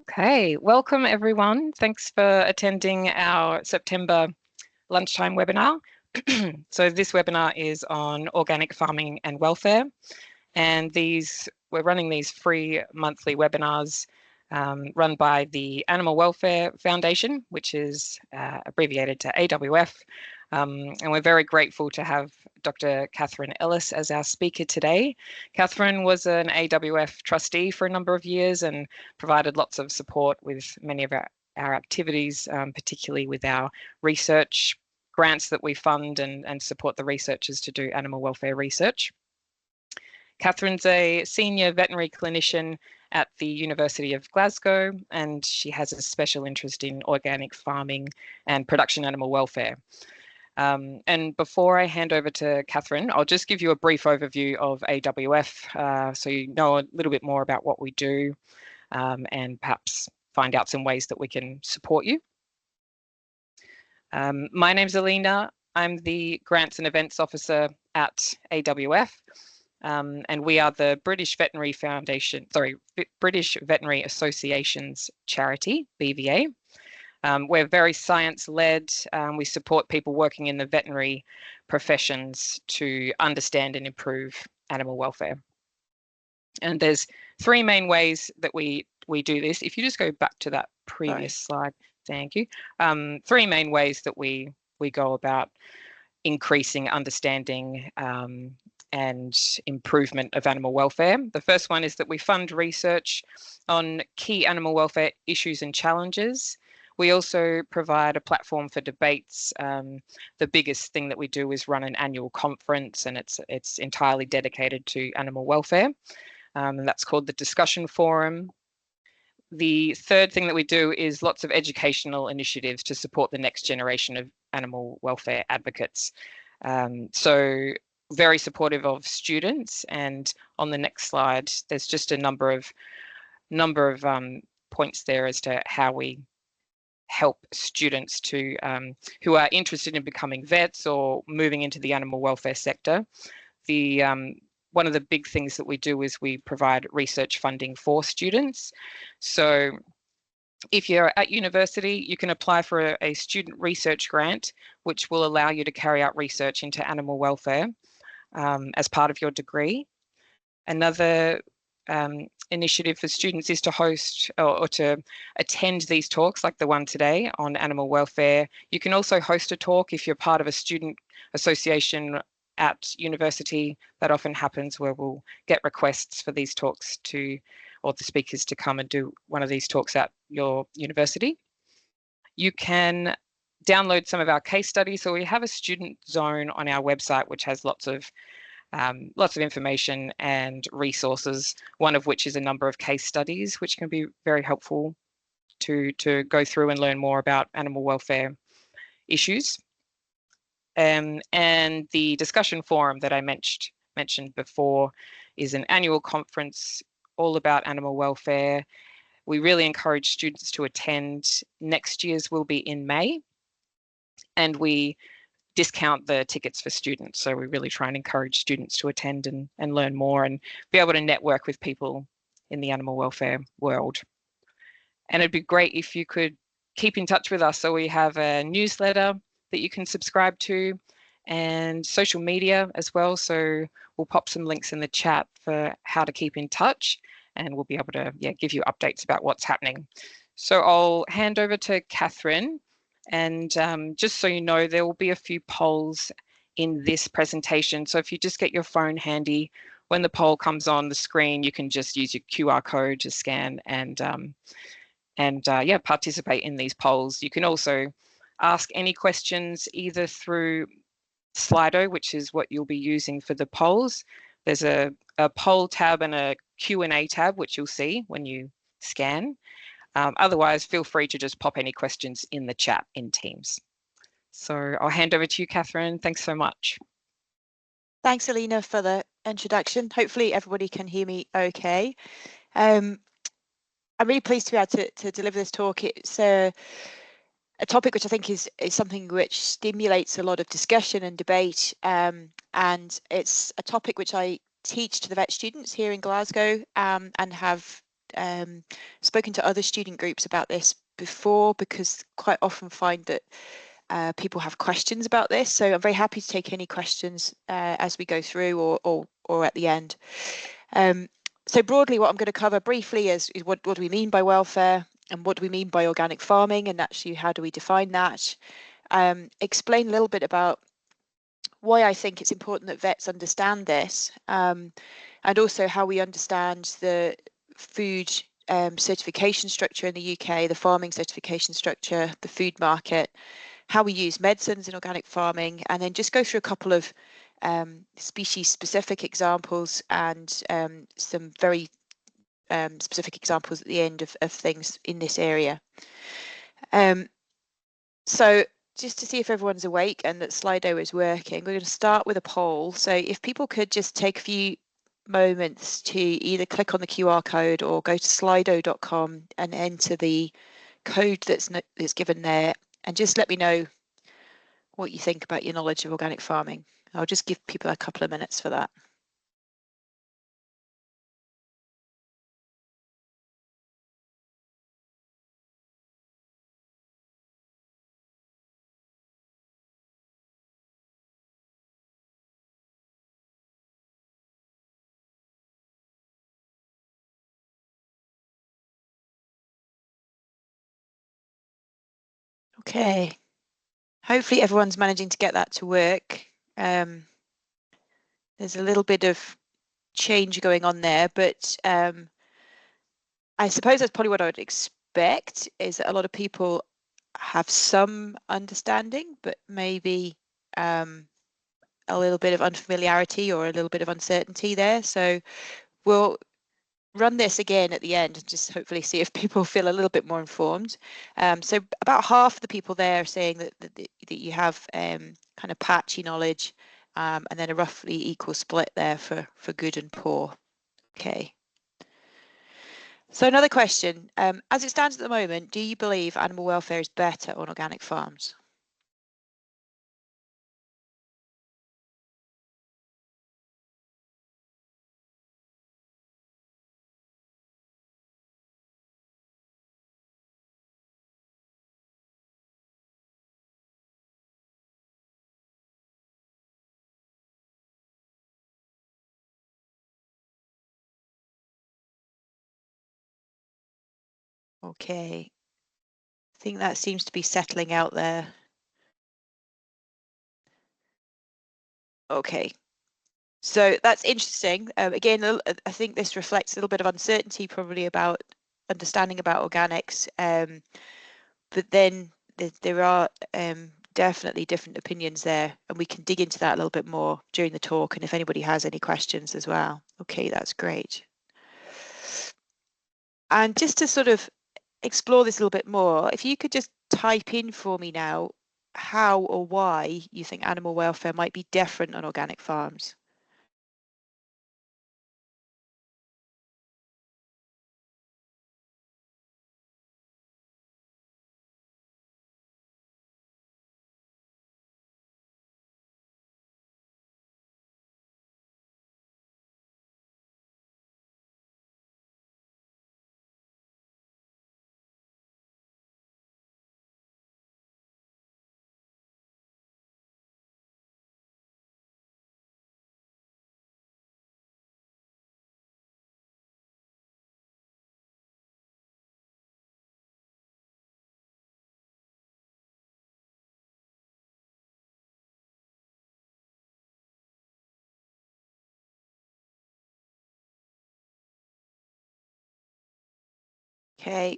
Okay, welcome everyone. Thanks for attending our September lunchtime webinar. So this webinar is on organic farming and welfare, and we're running these free monthly webinars run by the Animal Welfare Foundation, which is abbreviated to AWF. And we're very grateful to have Dr. Kathryn Ellis as our speaker today. Kathryn was an AWF trustee for a number of years and provided lots of support with many of our activities, particularly with our research grants that we fund and support the researchers to do animal welfare research. Kathryn's a senior veterinary clinician at the University of Glasgow, and she has a special interest in organic farming and production animal welfare. And before I hand over to Kathryn, I'll just give you a brief overview of AWF so you know a little bit more about what we do and perhaps find out some ways that we can support you. My name's Alina. I'm the Grants and Events Officer at AWF. And we are the British Veterinary Association's charity, BVA. We're very science-led. We support people working in the veterinary professions to understand and improve animal welfare. And there's three main ways that we do this. If you just go back to that previous slide, thank you. Three main ways that we go about increasing understanding and improvement of animal welfare. The first one is that we fund research on key animal welfare issues and challenges. We also provide a platform for debates. The biggest thing that we do is run an annual conference, and it's entirely dedicated to animal welfare. And that's called the Discussion Forum. The third thing that we do is lots of educational initiatives to support the next generation of animal welfare advocates. So very supportive of students, and on the next slide there's just a number of points there as to how we help students to who are interested in becoming vets or moving into the animal welfare sector. One of the big things that we do is we provide research funding for students. So if you're at university, you can apply for a student research grant, which will allow you to carry out research into animal welfare as part of your degree. Another initiative for students is to host or to attend these talks like the one today on animal welfare. You can also host a talk if you're part of a student association at university. That often happens where we'll get requests for these talks or the speakers to come and do one of these talks at your university. You can download some of our case studies. So we have a student zone on our website, which has lots of information and resources, one of which is a number of case studies, which can be very helpful to go through and learn more about animal welfare issues. And the discussion forum that I mentioned before is an annual conference all about animal welfare. We really encourage students to attend. Next year's will be in May, and we discount the tickets for students. So we really try and encourage students to attend and learn more and be able to network with people in the animal welfare world. And it'd be great if you could keep in touch with us. So we have a newsletter that you can subscribe to and social media as well. So we'll pop some links in the chat for how to keep in touch, and we'll be able to give you updates about what's happening. So I'll hand over to Kathryn. And just so you know, there will be a few polls in this presentation. So if you just get your phone handy, when the poll comes on the screen, you can just use your QR code to scan and participate in these polls. You can also ask any questions either through Slido, which is what you'll be using for the polls. There's a poll tab and a Q&A tab, which you'll see when you scan. Otherwise, feel free to just pop any questions in the chat in Teams. So I'll hand over to you, Kathryn. Thanks so much. Thanks, Alina, for the introduction. Hopefully everybody can hear me okay. I'm really pleased to be able to deliver this talk. It's a topic which I think is something which stimulates a lot of discussion and debate, and it's a topic which I teach to the vet students here in Glasgow and have spoken to other student groups about this before, because quite often find that people have questions about this. So I'm very happy to take any questions as we go through or at the end. So broadly, what I'm going to cover briefly is what do we mean by welfare, and what do we mean by organic farming, and actually how do we define that. Explain a little bit about why I think it's important that vets understand this, and also how we understand the food certification structure in the UK, the farming certification structure, the food market, how we use medicines in organic farming, and then just go through a couple of species specific examples and some very specific examples at the end of things in this area. So just to see if everyone's awake and that Slido is working, we're going to start with a poll. So if people could just take a few moments to either click on the QR code or go to slido.com and enter the code that's given there, and just let me know what you think about your knowledge of organic farming. I'll just give people a couple of minutes for that. Okay, hopefully everyone's managing to get that to work. There's a little bit of change going on there, but I suppose that's probably what I would expect, is that a lot of people have some understanding, but maybe a little bit of unfamiliarity or a little bit of uncertainty there. So we'll run this again at the end and just hopefully see if people feel a little bit more informed. So about half the people there are saying that you have kind of patchy knowledge, and then a roughly equal split there for good and poor. Okay. So another question, as it stands at the moment, do you believe animal welfare is better on organic farms? Okay, I think that seems to be settling out there. Okay, so that's interesting. Again, I think this reflects a little bit of uncertainty probably about understanding about organics, but then there are definitely different opinions there, and we can dig into that a little bit more during the talk, and if anybody has any questions as well. Okay, that's great. And just to sort of explore this a little bit more, if you could just type in for me now how or why you think animal welfare might be different on organic farms. Okay,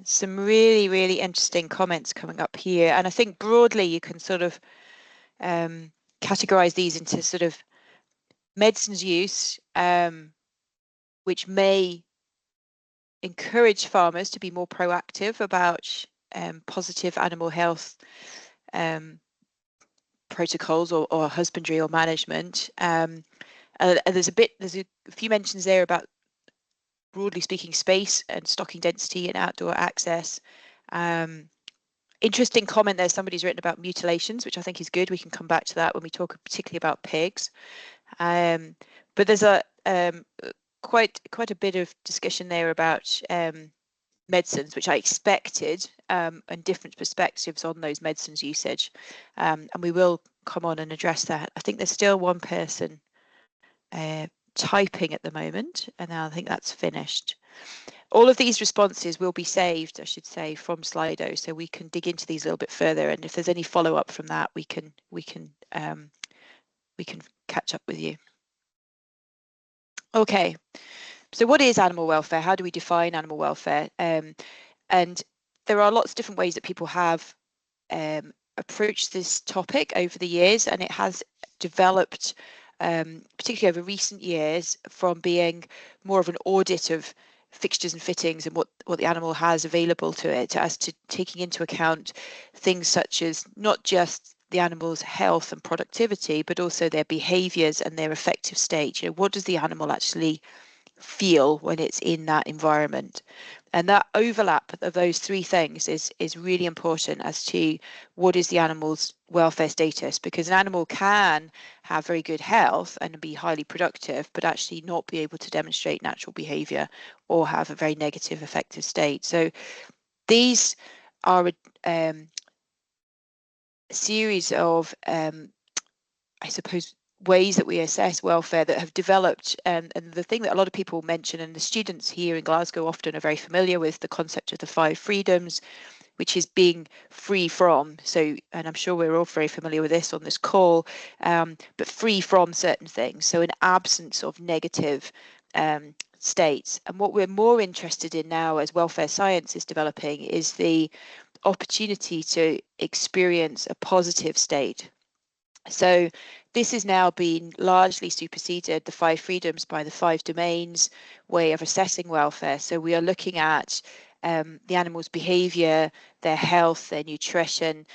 some really, really interesting comments coming up here. And I think broadly you can sort of categorize these into sort of medicines use, which may encourage farmers to be more proactive about positive animal health protocols or husbandry or management. There's a few mentions there about, broadly speaking, space and stocking density and outdoor access. Interesting comment there, somebody's written about mutilations, which I think is good. We can come back to that when we talk particularly about pigs. But there's quite a bit of discussion there about medicines, which I expected, and different perspectives on those medicines usage, and we will come on and address that. I think there's still one person typing at the moment, and now I think that's finished. All of these responses will be saved, I should say, from Slido, so we can dig into these a little bit further, and if there's any follow-up from that, we can catch up with you. Okay, so what is animal welfare? How do we define animal welfare? And there are lots of different ways that people have approached this topic over the years, and it has developed, particularly over recent years, from being more of an audit of fixtures and fittings and what the animal has available to it, as to taking into account things such as not just the animal's health and productivity, but also their behaviours and their affective state. You know, what does the animal actually feel when it's in that environment? And that overlap of those three things is really important as to what is the animal's welfare status, because an animal can have very good health and be highly productive, but actually not be able to demonstrate natural behaviour or have a very negative affective state. So these are a series of, I suppose, ways that we assess welfare that have developed, and the thing that a lot of people mention, and the students here in Glasgow often are very familiar with, the concept of the 5 freedoms, which is being free from, so, and I'm sure we're all very familiar with this on this call, but free from certain things, so an absence of negative states. And what we're more interested in now as welfare science is developing is the opportunity to experience a positive state. So this has now been largely superseded, the 5 freedoms, by the 5 domains way of assessing welfare. So we are looking at the animal's behaviour, their health, their nutrition,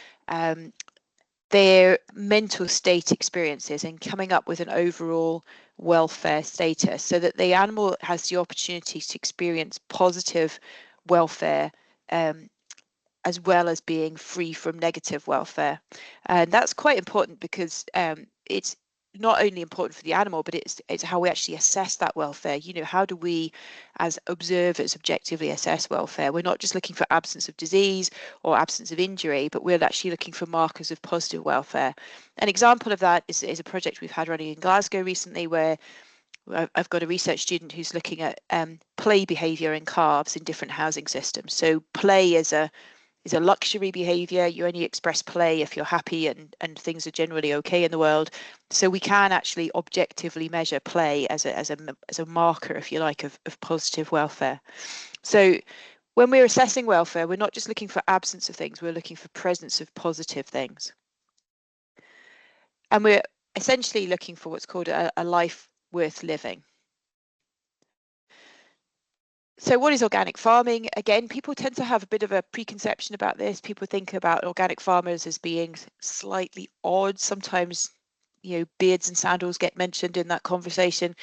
their mental state experiences, and coming up with an overall welfare status so that the animal has the opportunity to experience positive welfare as well as being free from negative welfare. And that's quite important because it's not only important for the animal, but it's how we actually assess that welfare. You know, how do we as observers objectively assess welfare? We're not just looking for absence of disease or absence of injury, but we're actually looking for markers of positive welfare. An example of that is a project we've had running in Glasgow recently, where I've got a research student who's looking at play behaviour in calves in different housing systems. So play is a luxury behavior. You only express play if you're happy and things are generally okay in the world. So we can actually objectively measure play as a marker, if you like, of positive welfare. So when we're assessing welfare, we're not just looking for absence of things, we're looking for presence of positive things. And we're essentially looking for what's called a life worth living. So what is organic farming? Again, people tend to have a bit of a preconception about this. People think about organic farmers as being slightly odd. Sometimes, you know, beards and sandals get mentioned in that conversation.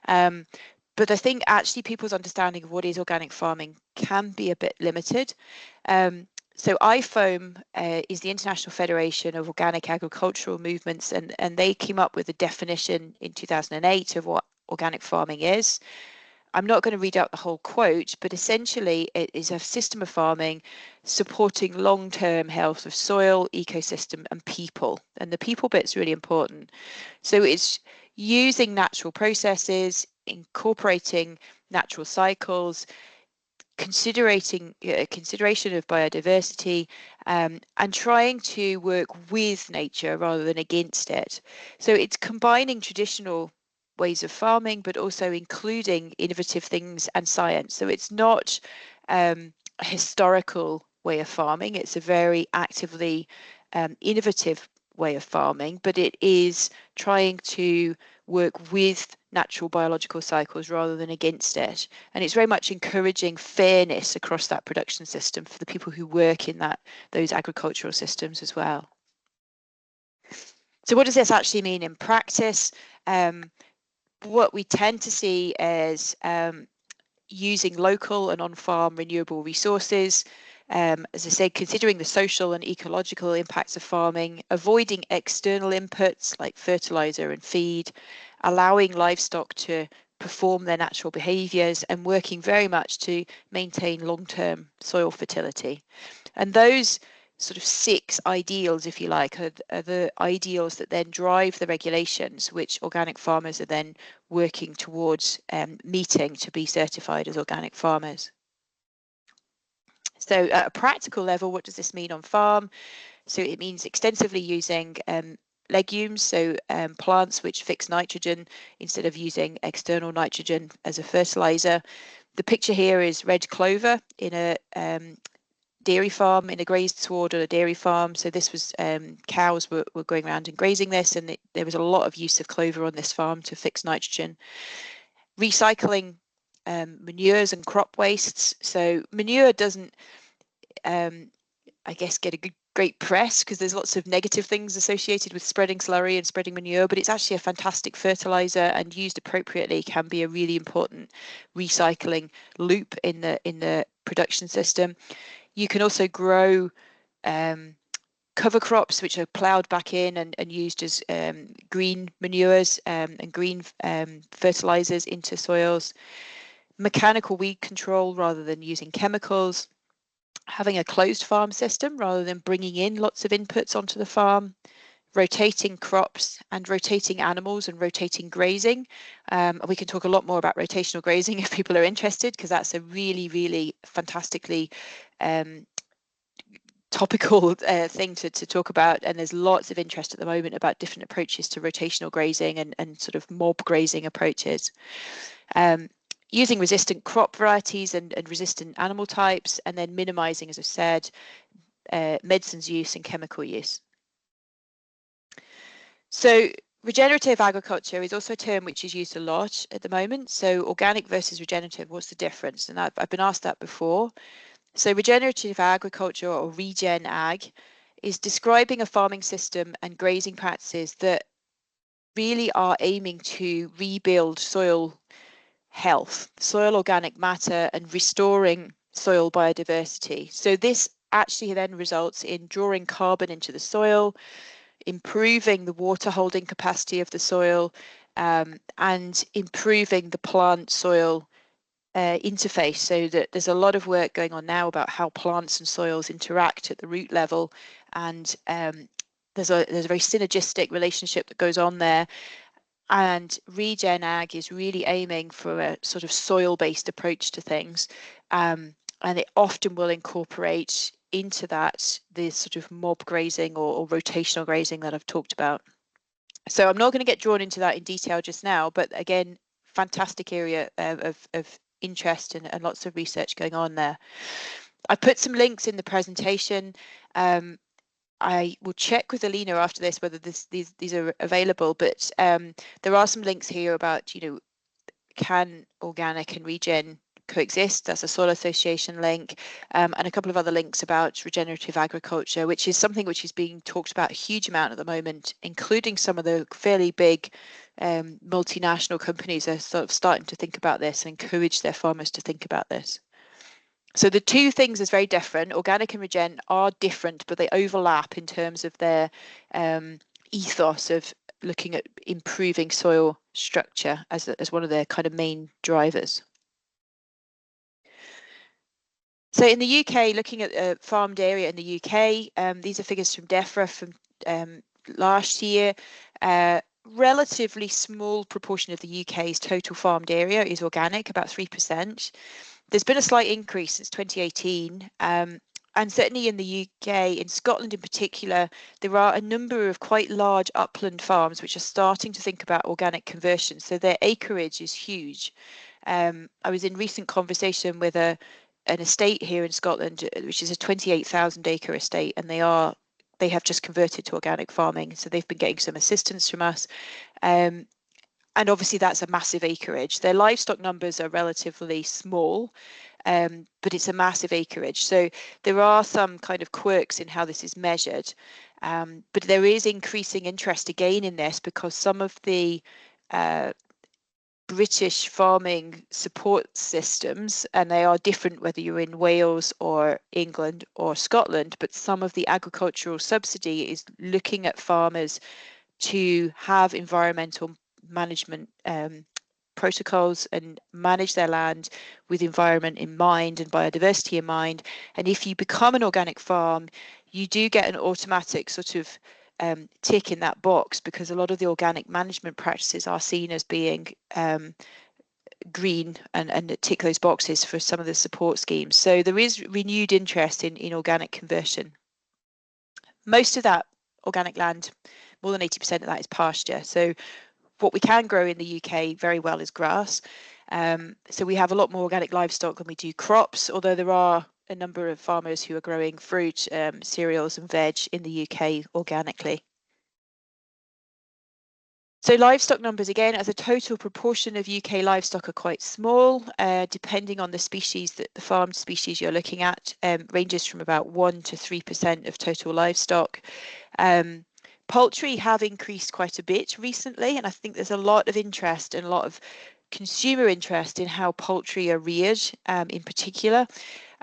But I think actually people's understanding of what is organic farming can be a bit limited. So IFOAM is the International Federation of Organic Agricultural Movements, and they came up with a definition in 2008 of what organic farming is. I'm not going to read out the whole quote, but essentially it is a system of farming supporting long-term health of soil, ecosystem, and people. And the people bit's really important. So it's using natural processes, incorporating natural cycles, consideration of biodiversity, and trying to work with nature rather than against it. So it's combining traditional ways of farming, but also including innovative things and science. So it's not a historical way of farming. It's a very actively innovative way of farming, but it is trying to work with natural biological cycles rather than against it. And it's very much encouraging fairness across that production system for the people who work in those agricultural systems as well. So what does this actually mean in practice? What we tend to see is using local and on-farm renewable resources, as I say, considering the social and ecological impacts of farming, avoiding external inputs like fertilizer and feed, allowing livestock to perform their natural behaviours, and working very much to maintain long-term soil fertility. And those sort of 6 ideals, if you like, are the ideals that then drive the regulations which organic farmers are then working towards meeting to be certified as organic farmers. So at a practical level, what does this mean on farm? So it means extensively using legumes, so plants which fix nitrogen instead of using external nitrogen as a fertilizer. The picture here is red clover in a dairy farm, in a grazed sward on a dairy farm. So this was cows were going around and grazing this, and there was a lot of use of clover on this farm to fix nitrogen. Recycling manures and crop wastes. So manure doesn't I guess get a great press because there's lots of negative things associated with spreading slurry and spreading manure, but it's actually a fantastic fertilizer, and used appropriately can be a really important recycling loop in the production system. You can also grow cover crops which are ploughed back in and used as green manures and green fertilizers into soils. Mechanical weed control rather than using chemicals. Having a closed farm system rather than bringing in lots of inputs onto the farm. Rotating crops and rotating animals and rotating grazing. We can talk a lot more about rotational grazing if people are interested, because that's a really, really fantastically topical thing to talk about, and there's lots of interest at the moment about different approaches to rotational grazing and sort of mob grazing approaches. Using resistant crop varieties and resistant animal types, and then minimizing, as I said, medicines use and chemical use. So regenerative agriculture is also a term which is used a lot at the moment. So organic versus regenerative, what's the difference? And I've been asked that before. So regenerative agriculture, or regen ag, is describing a farming system and grazing practices that really are aiming to rebuild soil health, soil organic matter, and restoring soil biodiversity. So this actually then results in drawing carbon into the soil, improving the water holding capacity of the soil, and improving the plant soil interface, so that there's a lot of work going on now about how plants and soils interact at the root level, and there's a very synergistic relationship that goes on there. And regen ag is really aiming for a sort of soil-based approach to things, and it often will incorporate into that the sort of mob grazing or rotational grazing that I've talked about. So I'm not going to get drawn into that in detail just now, but again, fantastic area of interest and lots of research going on there. I put some links in the presentation. I will check with Alina after this whether these are available, but there are some links here about, can organic and regen coexist? That's a Soil Association link, and a couple of other links about regenerative agriculture, which is something which is being talked about a huge amount at the moment, including some of the fairly big multinational companies are sort of starting to think about this and encourage their farmers to think about this. So the two things is very different. Organic and regen are different, but they overlap in terms of their ethos of looking at improving soil structure as one of their kind of main drivers. So in the UK, looking at farmed area in the UK, these are figures from DEFRA from last year. Relatively small proportion of the UK's total farmed area is organic, about 3%. There's been a slight increase since 2018, and certainly in the UK, in Scotland in particular, there are a number of quite large upland farms which are starting to think about organic conversion. So their acreage is huge. I was in recent conversation with an estate here in Scotland, which is a 28,000 acre estate, and they have just converted to organic farming. So they've been getting some assistance from us. And obviously that's a massive acreage. Their livestock numbers are relatively small, but it's a massive acreage. So there are some kind of quirks in how this is measured, but there is increasing interest again in this because some of the British farming support systems, and they are different whether you're in Wales or England or Scotland, but some of the agricultural subsidy is looking at farmers to have environmental management protocols and manage their land with environment in mind and biodiversity in mind. And if you become an organic farm, you do get an automatic sort of tick in that box, because a lot of the organic management practices are seen as being green and tick those boxes for some of the support schemes. So there is renewed interest in organic conversion. Most of that organic land, more than 80% of that, is pasture. So what we can grow in the UK very well is grass. So we have a lot more organic livestock than we do crops, although there are a number of farmers who are growing fruit, cereals and veg in the UK organically. So livestock numbers, again, as a total proportion of UK livestock, are quite small, depending on the species, that the farmed species you're looking at, ranges from about 1 to 3% of total livestock. Poultry have increased quite a bit recently, and I think there's a lot of interest and a lot of consumer interest in how poultry are reared, in particular.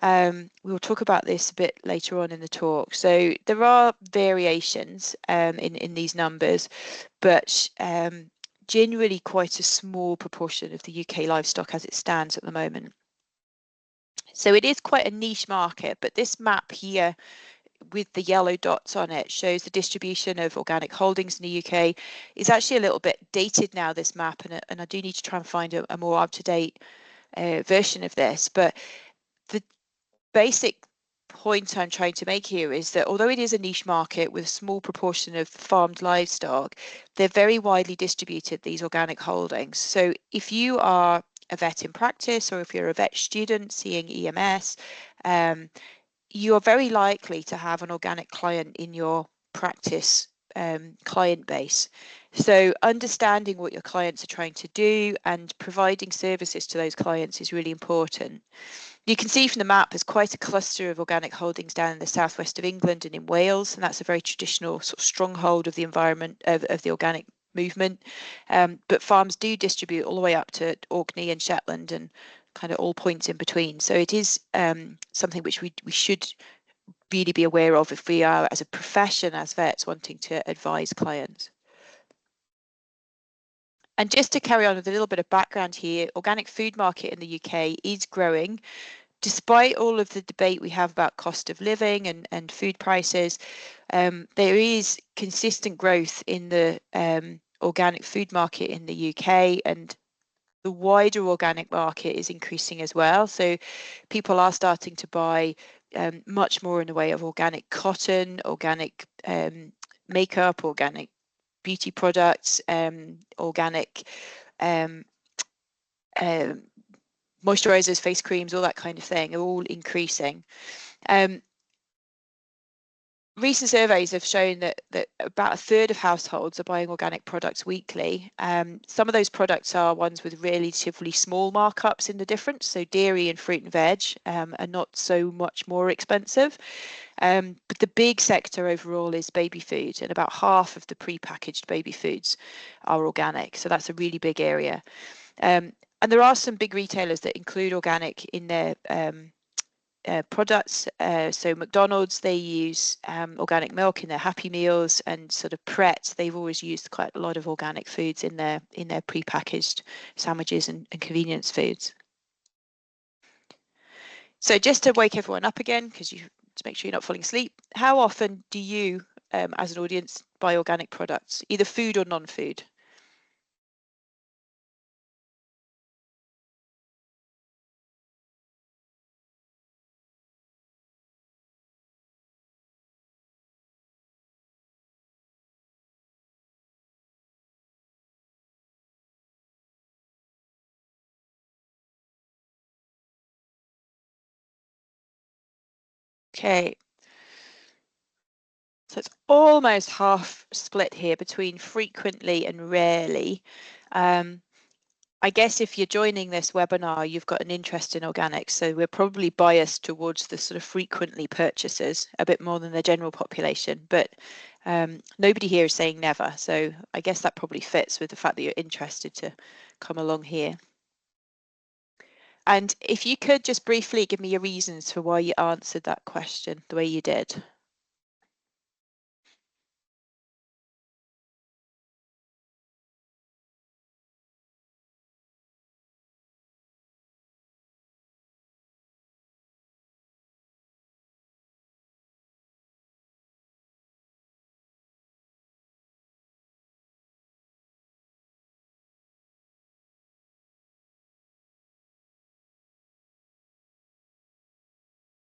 We'll talk about this a bit later on in the talk. So there are variations in these numbers, but generally quite a small proportion of the UK livestock as it stands at the moment. So it is quite a niche market, but this map here with the yellow dots on it shows the distribution of organic holdings in the UK. It's actually a little bit dated now, this map, and I do need to try and find a more up-to-date version of this. But the basic point I'm trying to make here is that although it is a niche market with a small proportion of farmed livestock, they're very widely distributed, these organic holdings. So if you are a vet in practice, or if you're a vet student seeing EMS, you are very likely to have an organic client in your practice client base. So understanding what your clients are trying to do and providing services to those clients is really important. You can see from the map there's quite a cluster of organic holdings down in the southwest of England and in Wales, and that's a very traditional sort of stronghold of the environment of the organic movement. But farms do distribute all the way up to Orkney and Shetland and kind of all points in between. So it is something which we should really be aware of if we are, as a profession, as vets, wanting to advise clients. And just to carry on with a little bit of background here, organic food market in the UK is growing. Despite all of the debate we have about cost of living and food prices, there is consistent growth in the organic food market in the UK, and the wider organic market is increasing as well. So people are starting to buy much more in the way of organic cotton, organic makeup, organic beauty products, organic moisturizers, face creams, all that kind of thing, are all increasing. Recent surveys have shown that about a third of households are buying organic products weekly. Some of those products are ones with relatively small markups in the difference. So dairy and fruit and veg are not so much more expensive. But the big sector overall is baby food, and about half of the pre-packaged baby foods are organic. So that's a really big area. And there are some big retailers that include organic in their products. So McDonald's, they use organic milk in their Happy Meals, and sort of Pret, they've always used quite a lot of organic foods in their pre-packaged sandwiches and convenience foods. So just to wake everyone up again, because you to make sure you're not falling asleep, how often do you, as an audience, buy organic products, either food or non-food? Okay, so it's almost half split here between frequently and rarely. I guess if you're joining this webinar, you've got an interest in organics, so we're probably biased towards the sort of frequently purchasers a bit more than the general population, but nobody here is saying never, so I guess that probably fits with the fact that you're interested to come along here. And if you could just briefly give me your reasons for why you answered that question the way you did.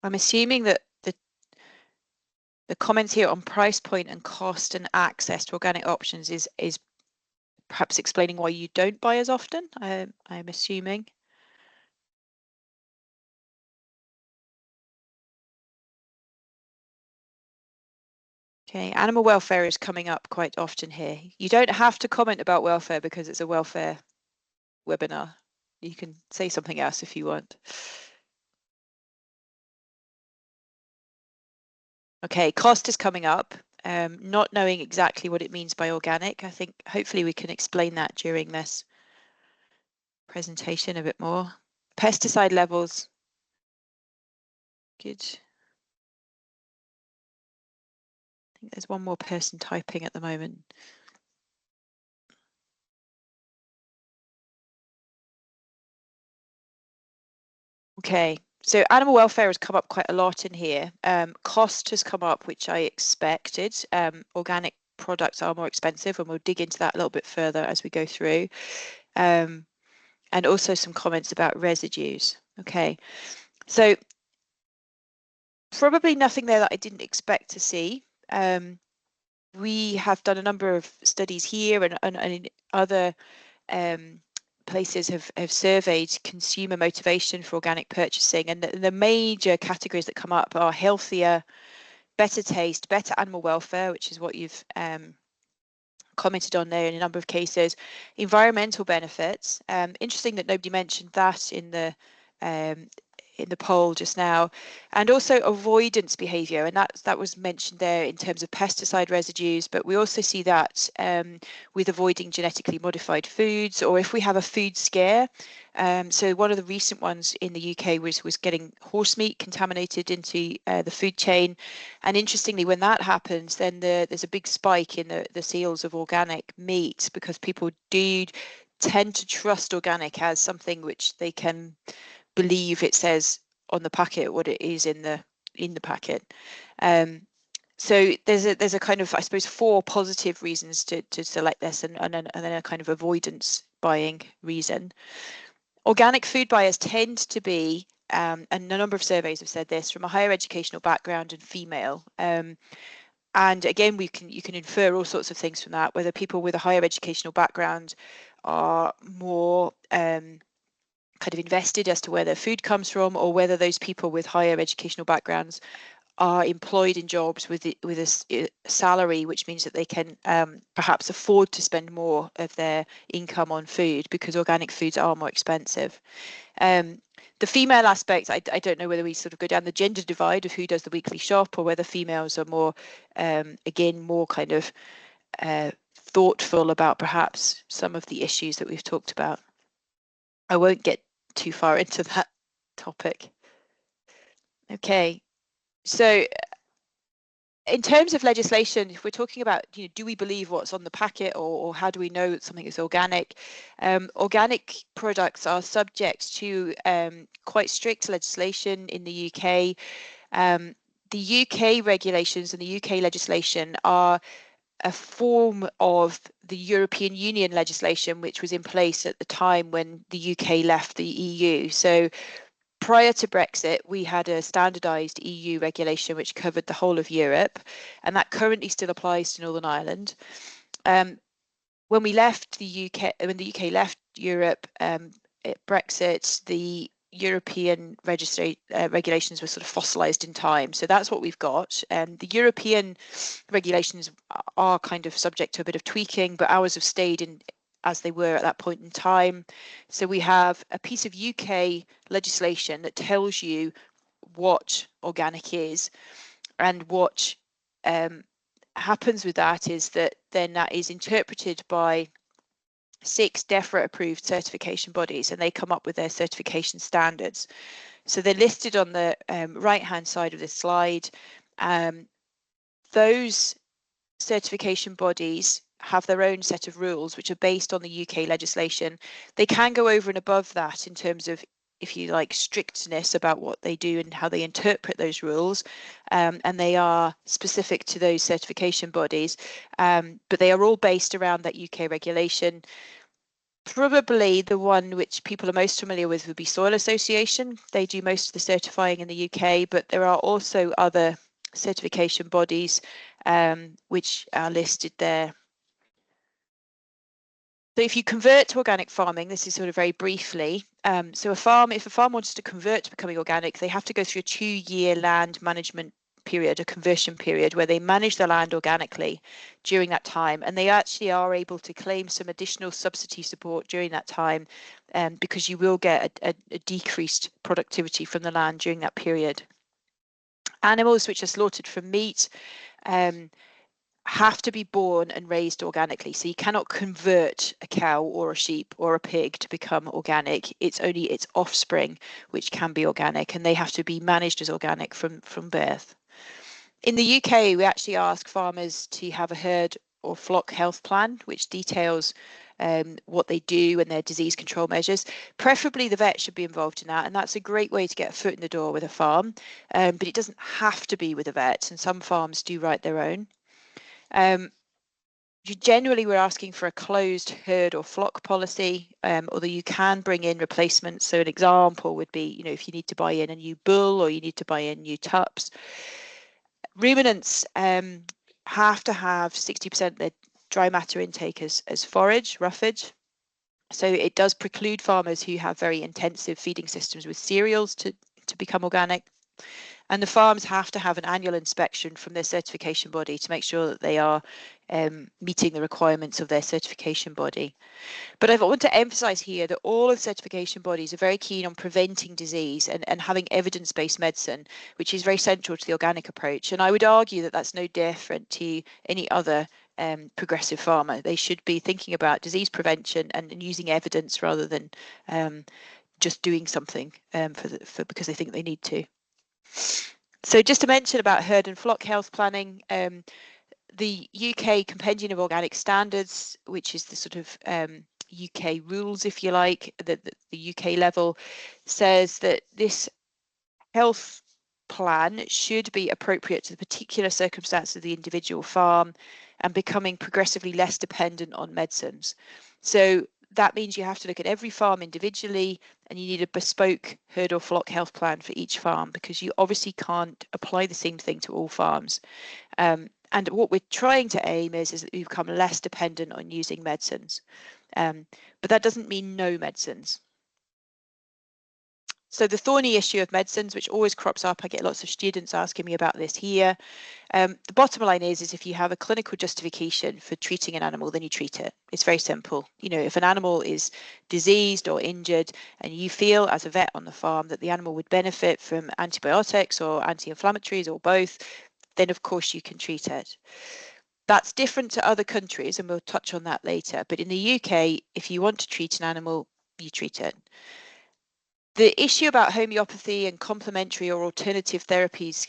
I'm assuming that the comments here on price point and cost and access to organic options is perhaps explaining why you don't buy as often. I'm assuming. Okay, animal welfare is coming up quite often here. You don't have to comment about welfare because it's a welfare webinar. You can say something else if you want. Okay, cost is coming up. Not knowing exactly what it means by organic. I think hopefully we can explain that during this presentation a bit more. Pesticide levels. Good. I think there's one more person typing at the moment. Okay, so animal welfare has come up quite a lot in here. Cost has come up, which I expected. Organic products are more expensive, and we'll dig into that a little bit further as we go through. And also some comments about residues. Okay, so probably nothing there that I didn't expect to see. We have done a number of studies here and in other places have surveyed consumer motivation for organic purchasing, and the major categories that come up are healthier, better taste, better animal welfare, which is what you've commented on there in a number of cases, environmental benefits. Interesting that nobody mentioned that in the poll just now, and also avoidance behaviour, and that was mentioned there in terms of pesticide residues, but we also see that with avoiding genetically modified foods, or if we have a food scare. So one of the recent ones in the UK was getting horse meat contaminated into the food chain, and interestingly, when that happens, then there's a big spike in the sales of organic meat, because people do tend to trust organic as something which they can believe it says on the packet what it is in the packet. So there's a kind of, I suppose, 4 positive reasons to select this, and then a kind of avoidance buying reason. Organic food buyers tend to be, and a number of surveys have said this, from a higher educational background and female. And again, you can infer all sorts of things from that, whether people with a higher educational background are more kind of invested as to where their food comes from, or whether those people with higher educational backgrounds are employed in jobs with a salary, which means that they can perhaps afford to spend more of their income on food, because organic foods are more expensive. The female aspect, I don't know whether we sort of go down the gender divide of who does the weekly shop, or whether females are more, again, more kind of thoughtful about perhaps some of the issues that we've talked about. I won't get too far into that topic. Okay, so in terms of legislation, if we're talking about, do we believe what's on the packet, or how do we know that something is organic? Organic products are subject to quite strict legislation in the UK. The UK regulations and the UK legislation are a form of the European Union legislation, which was in place at the time when the UK left the EU. So prior to Brexit, we had a standardised EU regulation which covered the whole of Europe, and that currently still applies to Northern Ireland. When we left the UK, when the UK left Europe at Brexit, the European regulations were sort of fossilized in time. So that's what we've got. The European regulations are kind of subject to a bit of tweaking, but ours have stayed in as they were at that point in time. So we have a piece of UK legislation that tells you what organic is, and what happens with that is that then that is interpreted by 6 DEFRA approved certification bodies, and they come up with their certification standards. So they're listed on the right hand side of this slide. Those certification bodies have their own set of rules which are based on the UK legislation. They can go over and above that in terms of, if you like, strictness about what they do and how they interpret those rules, and they are specific to those certification bodies, but they are all based around that UK regulation. Probably the one which people are most familiar with would be Soil Association. They do most of the certifying in the UK, but there are also other certification bodies which are listed there. So if you convert to organic farming, this is sort of very briefly, so if a farm wants to convert to becoming organic, they have to go through a 2-year land management period, a conversion period, where they manage the land organically during that time, and they actually are able to claim some additional subsidy support during that time, because you will get a decreased productivity from the land during that period. Animals which are slaughtered for meat have to be born and raised organically. So you cannot convert a cow or a sheep or a pig to become organic. It's only its offspring which can be organic, and they have to be managed as organic from birth. In the UK, we actually ask farmers to have a herd or flock health plan, which details what they do and their disease control measures. Preferably the vet should be involved in that, and that's a great way to get a foot in the door with a farm, but it doesn't have to be with a vet, and some farms do write their own. Generally, we're asking for a closed herd or flock policy, although you can bring in replacements. So an example would be, if you need to buy in a new bull or you need to buy in new tups. Ruminants have to have 60% of their dry matter intake as forage, roughage. So it does preclude farmers who have very intensive feeding systems with cereals to become organic. And the farms have to have an annual inspection from their certification body to make sure that they are meeting the requirements of their certification body. But I want to emphasize here that all of the certification bodies are very keen on preventing disease and having evidence-based medicine, which is very central to the organic approach. And I would argue that that's no different to any other progressive farmer. They should be thinking about disease prevention and using evidence rather than just doing something because they think they need to. So just to mention about herd and flock health planning, the UK Compendium of Organic Standards, which is the sort of UK rules, if you like, the UK level, says that this health plan should be appropriate to the particular circumstances of the individual farm and becoming progressively less dependent on medicines. So that means you have to look at every farm individually, and you need a bespoke herd or flock health plan for each farm, because you obviously can't apply the same thing to all farms. And what we're trying to aim is that we become less dependent on using medicines. But that doesn't mean no medicines. So the thorny issue of medicines, which always crops up, I get lots of students asking me about this here. The bottom line is if you have a clinical justification for treating an animal, then you treat it. It's very simple. If an animal is diseased or injured and you feel as a vet on the farm that the animal would benefit from antibiotics or anti-inflammatories or both, then of course you can treat it. That's different to other countries, and we'll touch on that later. But in the UK, if you want to treat an animal, you treat it. The issue about homeopathy and complementary or alternative therapies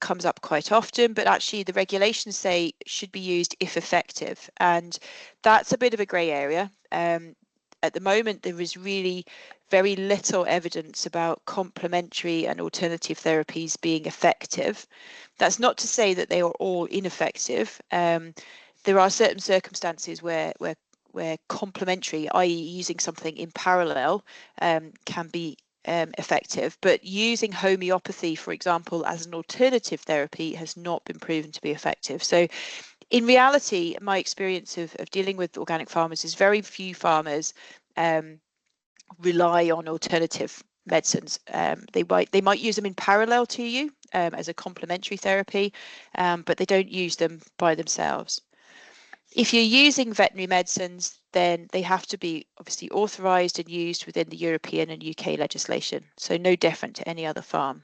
comes up quite often, but actually the regulations say should be used if effective, and that's a bit of a grey area. At the moment, there is really very little evidence about complementary and alternative therapies being effective. That's not to say that they are all ineffective. There are certain circumstances where complementary, i.e. using something in parallel, can be effective, but using homeopathy, for example, as an alternative therapy has not been proven to be effective. So in reality, my experience of dealing with organic farmers is very few farmers rely on alternative medicines. They might use them in parallel to you as a complementary therapy, but they don't use them by themselves. If you're using veterinary medicines, then they have to be obviously authorised and used within the European and UK legislation, so no different to any other farm.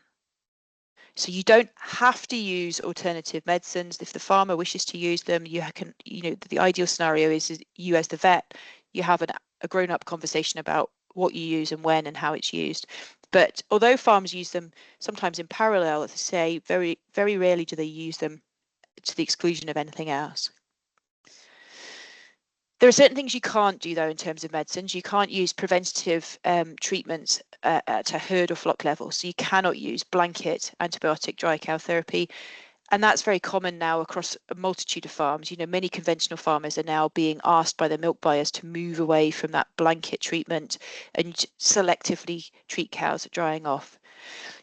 So you don't have to use alternative medicines. If the farmer wishes to use them, you can, the ideal scenario is you as the vet, you have a grown-up conversation about what you use and when and how it's used. But although farms use them sometimes in parallel, as I say, very, very rarely do they use them to the exclusion of anything else. There are certain things you can't do, though, in terms of medicines. You can't use preventative treatments at a herd or flock level. So you cannot use blanket antibiotic dry cow therapy. And that's very common now across a multitude of farms. You know, many conventional farmers are now being asked by their milk buyers to move away from that blanket treatment and selectively treat cows at drying off.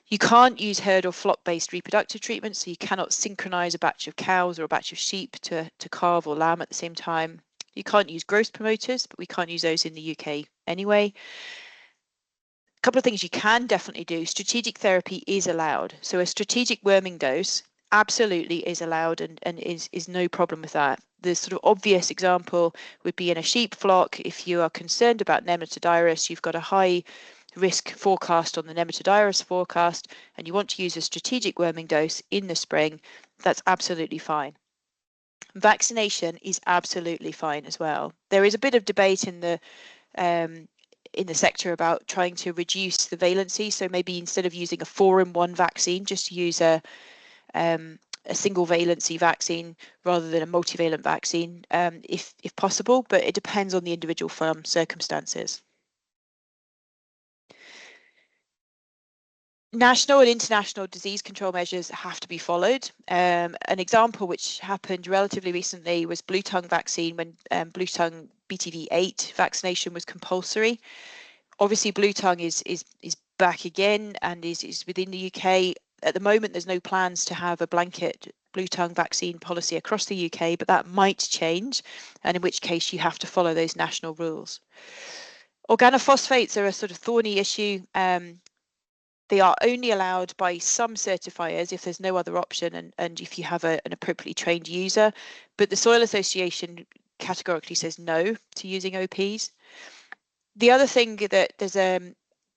You can't use herd or flock-based reproductive treatments, so you cannot synchronize a batch of cows or a batch of sheep to calve or lamb at the same time. You can't use growth promoters, but we can't use those in the UK anyway. A couple of things you can definitely do. Strategic therapy is allowed. So a strategic worming dose absolutely is allowed and is no problem with that. The sort of obvious example would be in a sheep flock. If you are concerned about nematodirus, you've got a high risk forecast on the nematodirus forecast, and you want to use a strategic worming dose in the spring, that's absolutely fine. Vaccination is absolutely fine as well. There is a bit of debate in the sector about trying to reduce the valency. So maybe instead of using a 4-in-1 vaccine, just use a single valency vaccine rather than a multivalent vaccine, if possible, but it depends on the individual farm circumstances. National and international disease control measures have to be followed. An example which happened relatively recently was blue tongue vaccine, when blue tongue BTV8 vaccination was compulsory. Obviously, blue tongue is back again and is within the UK. At the moment, there's no plans to have a blanket blue tongue vaccine policy across the UK, but that might change, and in which case you have to follow those national rules. Organophosphates are a sort of thorny issue. They are only allowed by some certifiers if there's no other option and if you have an appropriately trained user, but the Soil Association categorically says no to using OPs. The other thing that there's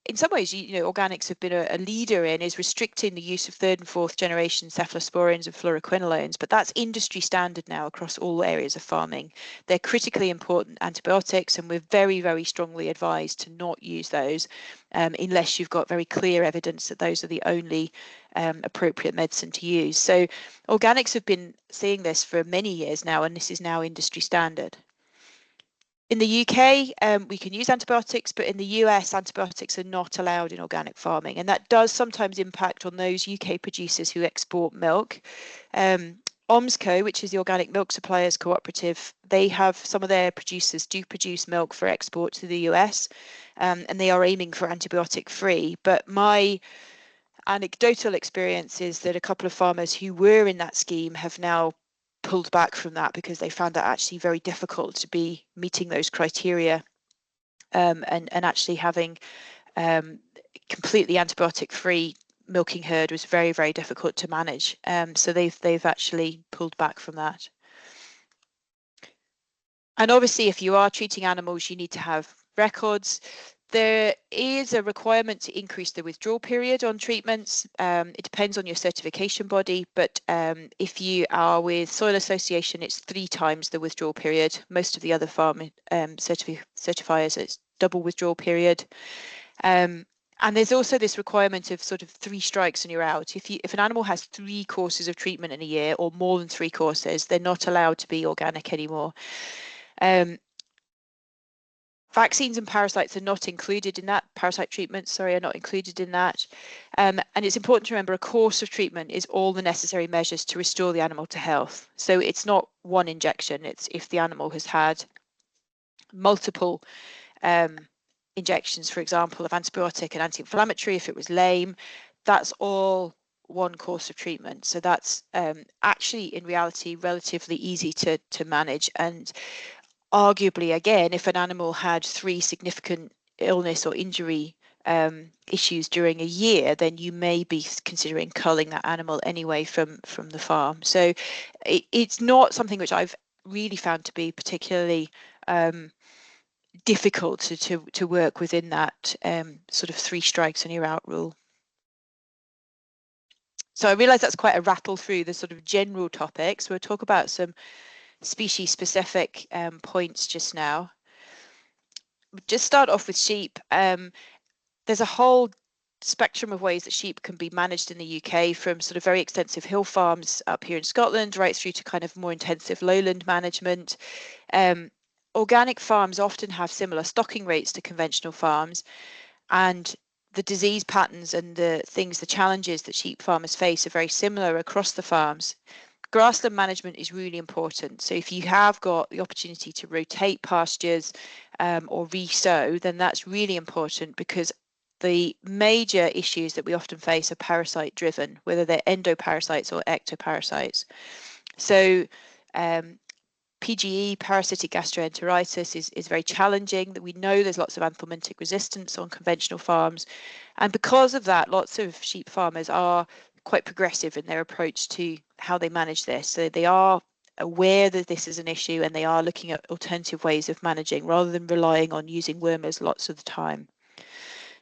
in some ways, you know, organics have been a leader in is restricting the use of 3rd and 4th generation cephalosporins and fluoroquinolones, but that's industry standard now across all areas of farming. They're critically important antibiotics, and we're very, very strongly advised to not use those unless you've got very clear evidence that those are the only appropriate medicine to use. So organics have been saying this for many years now, and this is now industry standard. In the UK, we can use antibiotics, but in the US, antibiotics are not allowed in organic farming. And that does sometimes impact on those UK producers who export milk. OMSCO, which is the Organic Milk Suppliers Cooperative, they have some of their producers do produce milk for export to the US, and they are aiming for antibiotic free. But my anecdotal experience is that a couple of farmers who were in that scheme have now pulled back from that because they found that actually very difficult to be meeting those criteria, and actually having completely antibiotic free milking herd was very, very difficult to manage. So they've actually pulled back from that. And obviously, if you are treating animals, you need to have records. There is a requirement to increase the withdrawal period on treatments. It depends on your certification body, but if you are with Soil Association, it's 3 times the withdrawal period. Most of the other farm certifiers, it's double withdrawal period. And there's also this requirement of sort of 3 strikes and you're out. If an animal has 3 courses of treatment in a year or more than 3 courses, they're not allowed to be organic anymore. Vaccines and parasites are not included in that. Parasite treatments, are not included in that. And it's important to remember a course of treatment is all the necessary measures to restore the animal to health. So it's not one injection. It's if the animal has had multiple injections, for example, of antibiotic and anti-inflammatory, if it was lame, that's all one course of treatment. So that's actually, in reality, relatively easy to manage. And arguably, again, if an animal had 3 significant illness or injury issues during a year, then you may be considering culling that animal anyway from the farm. So it's not something which I've really found to be particularly difficult to work within that sort of 3 strikes and you're out rule. So I realise that's quite a rattle through the sort of general topics. We'll talk about some species specific points just now. Just start off with sheep. There's a whole spectrum of ways that sheep can be managed in the UK, from sort of very extensive hill farms up here in Scotland right through to kind of more intensive lowland management. Organic farms often have similar stocking rates to conventional farms, and the disease patterns and the challenges that sheep farmers face are very similar across the farms. Grassland management is really important. So if you have got the opportunity to rotate pastures or re-sow, then that's really important, because the major issues that we often face are parasite driven, whether they're endoparasites or ectoparasites. So PGE, parasitic gastroenteritis, is very challenging. That we know there's lots of anthelmintic resistance on conventional farms, and because of that, lots of sheep farmers are quite progressive in their approach to how they manage this. So they are aware that this is an issue, and they are looking at alternative ways of managing rather than relying on using wormers lots of the time.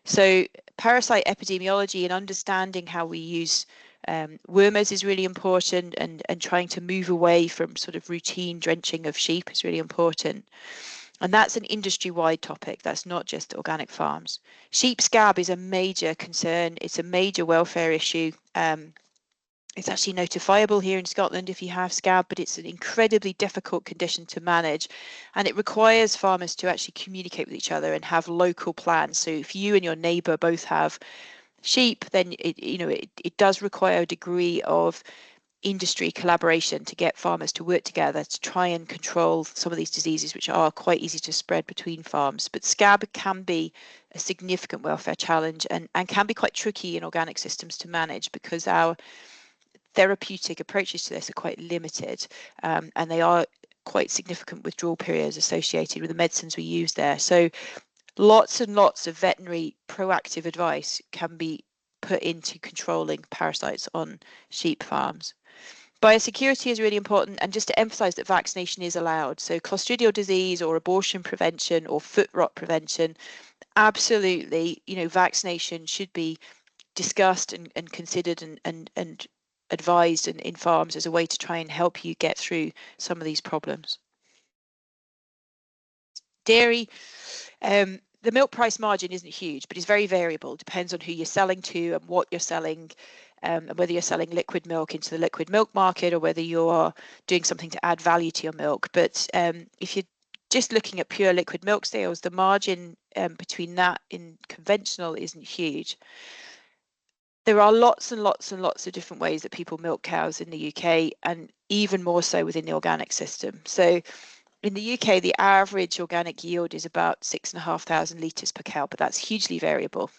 So parasite epidemiology and understanding how we use wormers is really important, and trying to move away from sort of routine drenching of sheep is really important. And that's an industry-wide topic. That's not just organic farms. Sheep scab is a major concern. It's a major welfare issue. It's actually notifiable here in Scotland if you have scab, but it's an incredibly difficult condition to manage, and it requires farmers to actually communicate with each other and have local plans. So if you and your neighbour both have sheep, then it does require a degree of industry collaboration to get farmers to work together to try and control some of these diseases, which are quite easy to spread between farms. But scab can be a significant welfare challenge, and can be quite tricky in organic systems to manage, because our therapeutic approaches to this are quite limited, and they are quite significant withdrawal periods associated with the medicines we use there. So lots and lots of veterinary proactive advice can be put into controlling parasites on sheep farms. Biosecurity is really important, and just to emphasize that vaccination is allowed. So clostridial disease or abortion prevention or foot rot prevention, absolutely, vaccination should be discussed and considered and advised in farms as a way to try and help you get through some of these problems. Dairy, the milk price margin isn't huge, but it's very variable. It depends on who you're selling to and what you're selling, and whether you're selling liquid milk into the liquid milk market or whether you are doing something to add value to your milk. But if you're just looking at pure liquid milk sales, the margin between that in conventional isn't huge. There are lots and lots and lots of different ways that people milk cows in the UK, and even more so within the organic system. So in the UK, the average organic yield is about 6,500 litres per cow, but that's hugely variable.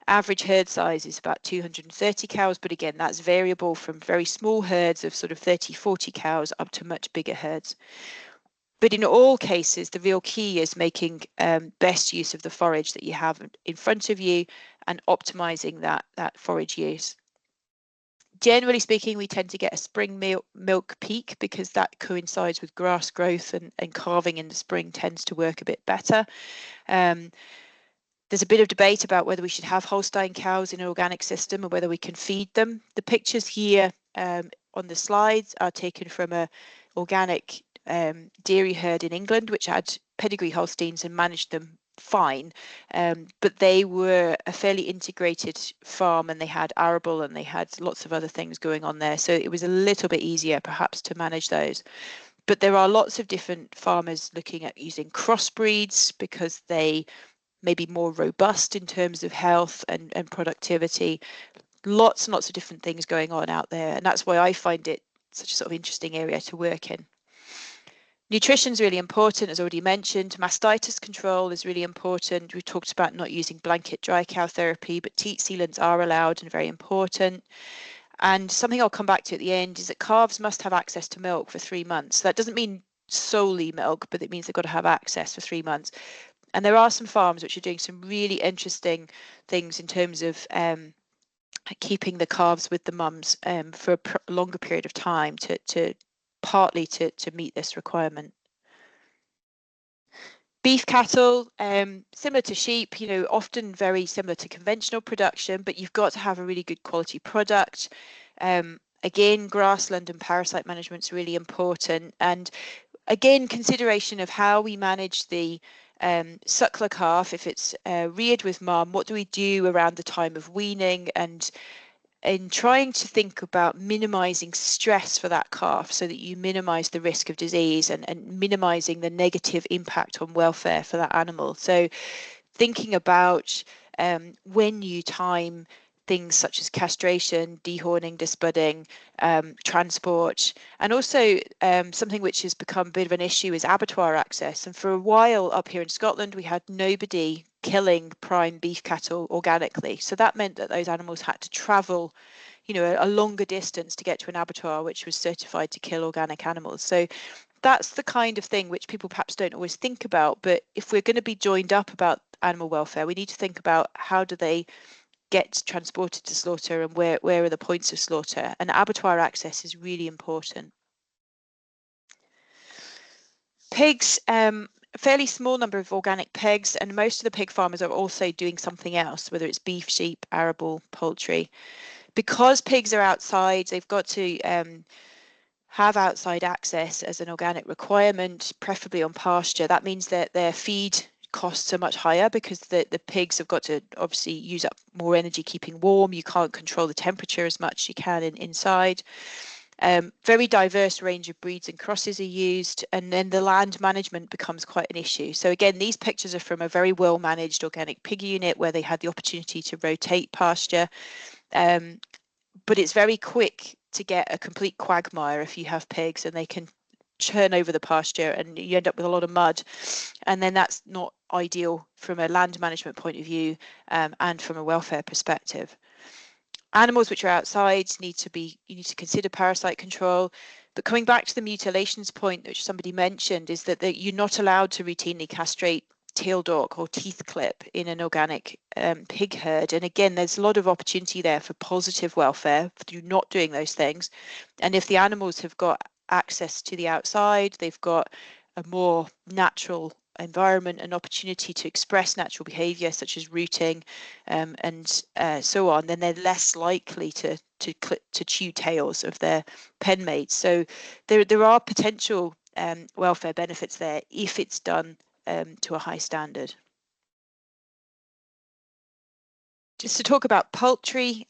Average herd size is about 230 cows, but again, that's variable from very small herds of sort of 30, 40 cows up to much bigger herds. But in all cases, the real key is making best use of the forage that you have in front of you and optimizing that forage use. Generally speaking, we tend to get a spring milk peak because that coincides with grass growth, and calving in the spring tends to work a bit better. There's a bit of debate about whether we should have Holstein cows in an organic system or whether we can feed them. The pictures here on the slides are taken from an organic dairy herd in England, which had pedigree Holsteins and managed them fine, but they were a fairly integrated farm, and they had arable and they had lots of other things going on there, so it was a little bit easier perhaps to manage those. But there are lots of different farmers looking at using crossbreeds because they may be more robust in terms of health and productivity. Lots and lots of different things going on out there, and that's why I find it such a sort of interesting area to work in. Nutrition is really important, as already mentioned. Mastitis control is really important. We've talked about not using blanket dry cow therapy, but teat sealants are allowed and very important. And something I'll come back to at the end is that calves must have access to milk for 3 months. So that doesn't mean solely milk, but it means they've got to have access for 3 months. And there are some farms which are doing some really interesting things in terms of keeping the calves with the mums for a longer period of time to partly to meet this requirement. Beef cattle, similar to sheep, often very similar to conventional production, but you've got to have a really good quality product. Again, grassland and parasite management is really important. And again, consideration of how we manage the suckler calf, if it's reared with mum, what do we do around the time of weaning, and in trying to think about minimizing stress for that calf so that you minimize the risk of disease and minimizing the negative impact on welfare for that animal. So thinking about when you time things such as castration, dehorning, disbudding, transport, and also something which has become a bit of an issue is abattoir access. And for a while up here in Scotland, we had nobody killing prime beef cattle organically. So that meant that those animals had to travel, you know, a longer distance to get to an abattoir which was certified to kill organic animals. So that's the kind of thing which people perhaps don't always think about. But if we're going to be joined up about animal welfare, we need to think about how do they get transported to slaughter and where are the points of slaughter, and abattoir access is really important. Pigs, a fairly small number of organic pigs, and most of the pig farmers are also doing something else, whether it's beef, sheep, arable, poultry. Because pigs are outside, they've got to have outside access as an organic requirement, preferably on pasture. That means that their feed costs are much higher because the pigs have got to obviously use up more energy keeping warm. You can't control the temperature as much as you can inside. Very diverse range of breeds and crosses are used, and then the land management becomes quite an issue. So again, these pictures are from a very well managed organic pig unit where they had the opportunity to rotate pasture, but it's very quick to get a complete quagmire if you have pigs, and they can churn over the pasture and you end up with a lot of mud, and then that's not ideal from a land management point of view, and from a welfare perspective. Animals which are outside you need to consider parasite control. But coming back to the mutilations point which somebody mentioned, is that you're not allowed to routinely castrate tail dock or teeth clip in an organic pig herd. And again, there's a lot of opportunity there for positive welfare through not doing those things. And if the animals have got access to the outside, they've got a more natural environment and opportunity to express natural behavior such as rooting, and so on, then they're less likely to chew tails of their pen mates. So there are potential welfare benefits there if it's done to a high standard. Just to talk about poultry,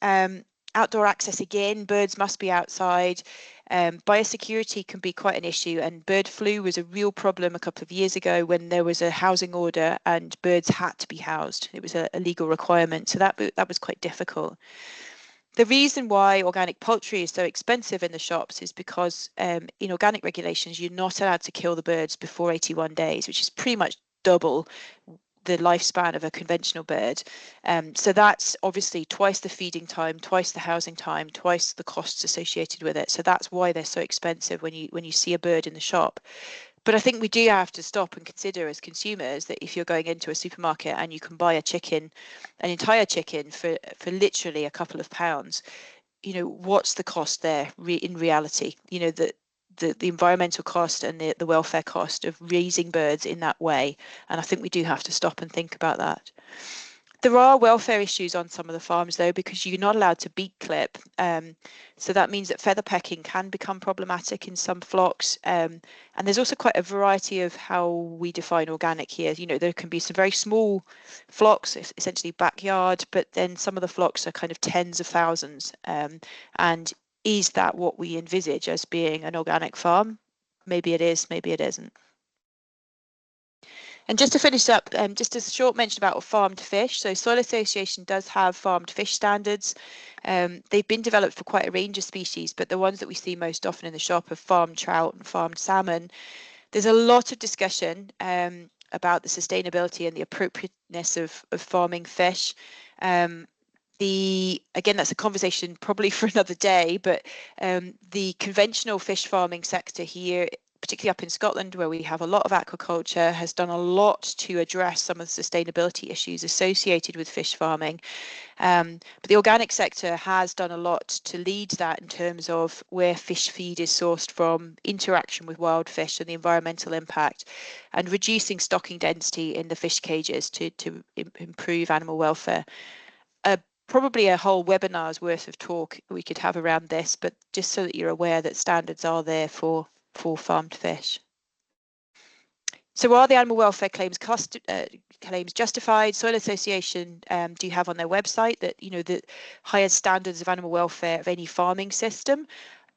outdoor access again, birds must be outside. Biosecurity can be quite an issue, and bird flu was a real problem a couple of years ago when there was a housing order and birds had to be housed. It was a legal requirement, so that was quite difficult. The reason why organic poultry is so expensive in the shops is because in organic regulations, you're not allowed to kill the birds before 81 days, which is pretty much double the lifespan of a conventional bird. So that's obviously twice the feeding time, twice the housing time, twice the costs associated with it. So that's why they're so expensive when you see a bird in the shop. But I think we do have to stop and consider as consumers that if you're going into a supermarket and you can buy a chicken, an entire chicken for literally a couple of pounds, you know, what's the cost there in reality? You know, the environmental cost and the welfare cost of raising birds in that way. And I think we do have to stop and think about that. There are welfare issues on some of the farms though, because you're not allowed to beak clip. So that means that feather pecking can become problematic in some flocks. And there's also quite a variety of how we define organic here. You know, there can be some very small flocks, essentially backyard, but then some of the flocks are kind of tens of thousands. And is that what we envisage as being an organic farm? Maybe it is, maybe it isn't. And just to finish up, just a short mention about farmed fish. So Soil Association does have farmed fish standards. They've been developed for quite a range of species, but the ones that we see most often in the shop are farmed trout and farmed salmon. There's a lot of discussion about the sustainability and the appropriateness of farming fish. Again, that's a conversation probably for another day, but the conventional fish farming sector here, particularly up in Scotland, where we have a lot of aquaculture, has done a lot to address some of the sustainability issues associated with fish farming. But the organic sector has done a lot to lead that in terms of where fish feed is sourced from, interaction with wild fish and the environmental impact, and reducing stocking density in the fish cages to improve animal welfare. Probably a whole webinar's worth of talk we could have around this, but just so that you're aware that standards are there for farmed fish. So are the animal welfare claims justified? Soil Association do have on their website that, you know, the highest standards of animal welfare of any farming system.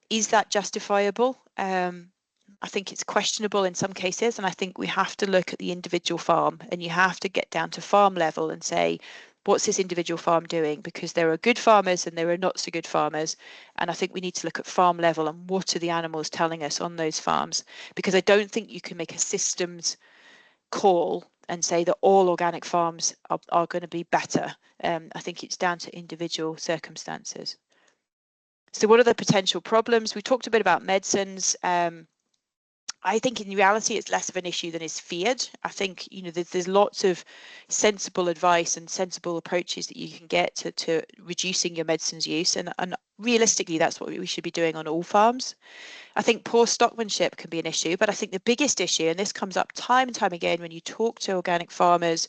Is that justifiable? I think it's questionable in some cases, and I think we have to look at the individual farm, and you have to get down to farm level and say, what's this individual farm doing? Because there are good farmers and there are not so good farmers. And I think we need to look at farm level and what are the animals telling us on those farms? Because I don't think you can make a systems call and say that all organic farms are going to be better. I think it's down to individual circumstances. So what are the potential problems? We talked a bit about medicines. I think in reality, it's less of an issue than is feared. I think, you know, there's lots of sensible advice and sensible approaches that you can get to reducing your medicines use. And realistically, that's what we should be doing on all farms. I think poor stockmanship can be an issue, but I think the biggest issue, and this comes up time and time again when you talk to organic farmers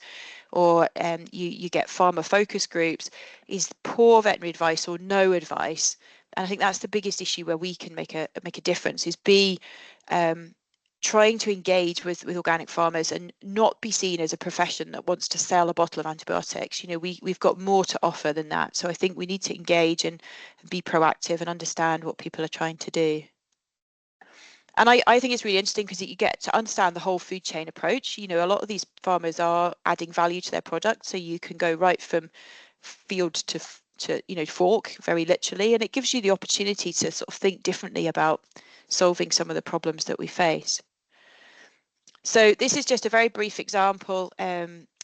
or you get farmer focus groups, is poor veterinary advice or no advice. And I think that's the biggest issue where we can make a difference, is trying to engage with organic farmers and not be seen as a profession that wants to sell a bottle of antibiotics. You know, we've got more to offer than that. So I think we need to engage and be proactive and understand what people are trying to do. And I think it's really interesting because you get to understand the whole food chain approach. You know, a lot of these farmers are adding value to their product, so you can go right from field to you know, fork, very literally, and it gives you the opportunity to sort of think differently about solving some of the problems that we face. So this is just a very brief example.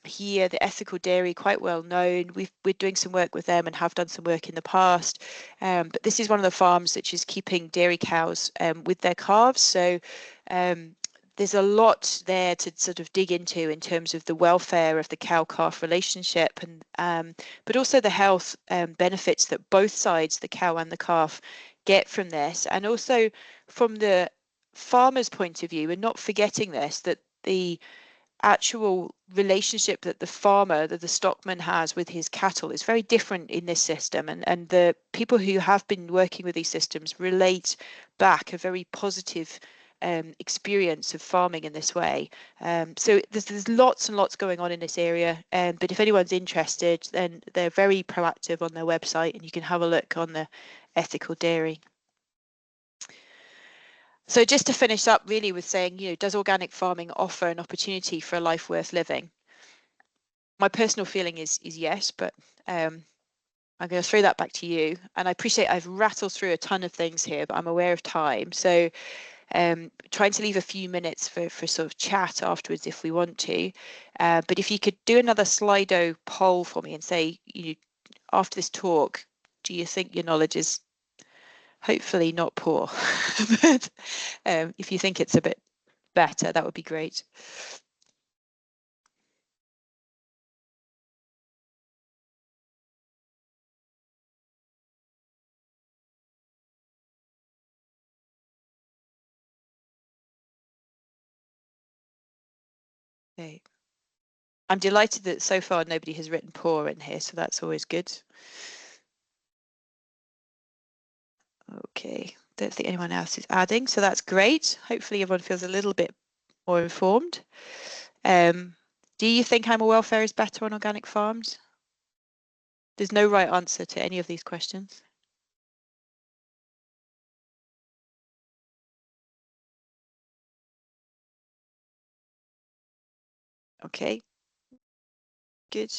Here, the ethical dairy, quite well known. We're doing some work with them and have done some work in the past. But this is one of the farms which is keeping dairy cows with their calves. So there's a lot there to sort of dig into in terms of the welfare of the cow-calf relationship, and but also the health benefits that both sides, the cow and the calf, get from this, and also from the farmer's point of view, and not forgetting this, that the actual relationship that the farmer, that the stockman has with his cattle is very different in this system, and the people who have been working with these systems relate back a very positive experience of farming in this way. So there's lots and lots going on in this area, but if anyone's interested, then they're very proactive on their website, and you can have a look on the ethical dairy. So just to finish up really with saying, you know, does organic farming offer an opportunity for a life worth living? My personal feeling is yes, but I'm going to throw that back to you. And I appreciate I've rattled through a ton of things here, but I'm aware of time. So trying to leave a few minutes for sort of chat afterwards if we want to. But if you could do another Slido poll for me and say, you know, after this talk, do you think your knowledge is hopefully not poor, but if you think it's a bit better, that would be great. Okay. I'm delighted that so far nobody has written poor in here, so that's always good. Okay, don't think anyone else is adding, so that's great. Hopefully everyone feels a little bit more informed. Do you think animal welfare is better on organic farms? There's no right answer to any of these questions. Okay, good.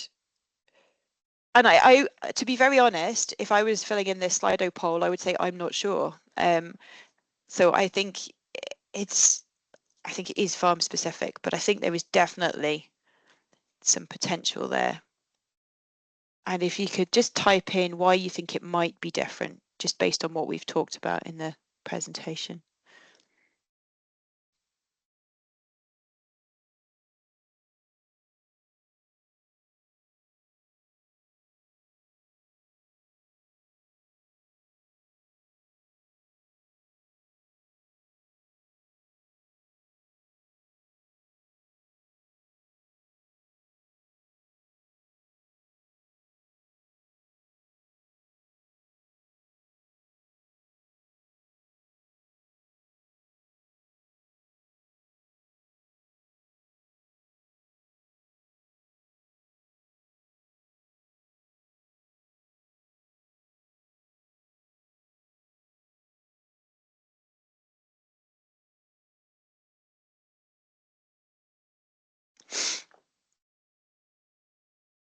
And I, to be very honest, if I was filling in this Slido poll, I would say I'm not sure. So I think it is farm specific, but I think there is definitely some potential there. And if you could just type in why you think it might be different, just based on what we've talked about in the presentation.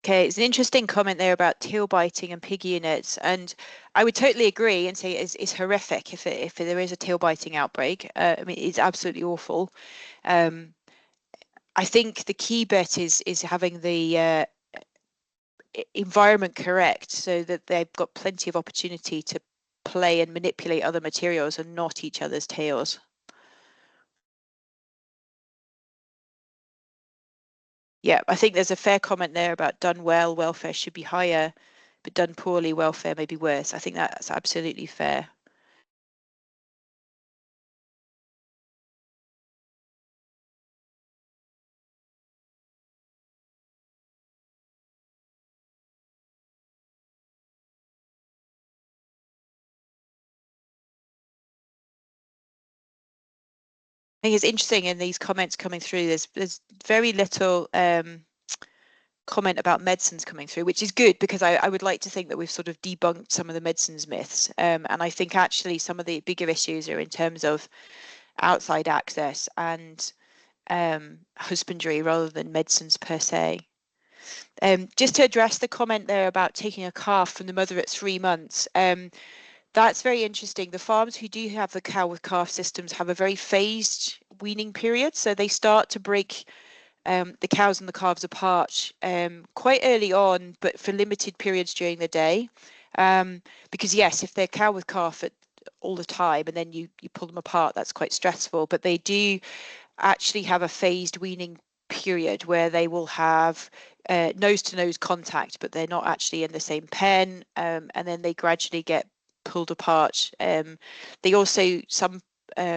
Okay, it's an interesting comment there about tail biting and pig units, and I would totally agree and say it's horrific if there is a tail biting outbreak. I mean, it's absolutely awful. I think the key bit is having the environment correct so that they've got plenty of opportunity to play and manipulate other materials and not each other's tails. Yeah, I think there's a fair comment there about done well, welfare should be higher, but done poorly, welfare may be worse. I think that's absolutely fair. I think it's interesting in these comments coming through, there's very little comment about medicines coming through, which is good because I would like to think that we've sort of debunked some of the medicines myths. And I think actually some of the bigger issues are in terms of outside access and husbandry rather than medicines per se. Just to address the comment there about taking a calf from the mother at 3 months, that's very interesting. The farms who do have the cow with calf systems have a very phased weaning period. So they start to break the cows and the calves apart quite early on, but for limited periods during the day. Because yes, if they're cow with calf all the time and then you pull them apart, that's quite stressful. But they do actually have a phased weaning period where they will have nose-to-nose contact, but they're not actually in the same pen, and then they gradually get pulled apart. They also, some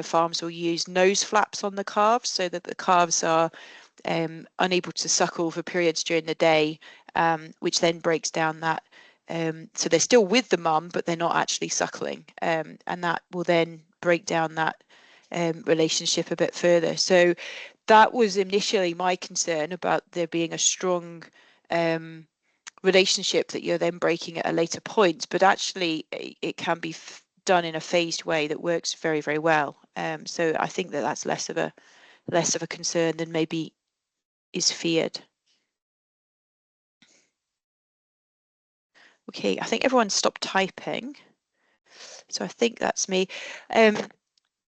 farms will use nose flaps on the calves so that the calves are unable to suckle for periods during the day, which then breaks down that. So they're still with the mum, but they're not actually suckling, and that will then break down that relationship a bit further. So that was initially my concern about there being a strong relationship that you're then breaking at a later point, but actually it can be done in a phased way that works very, very well. So I think that that's less of a concern than maybe is feared. Okay, I think everyone stopped typing. So I think that's me.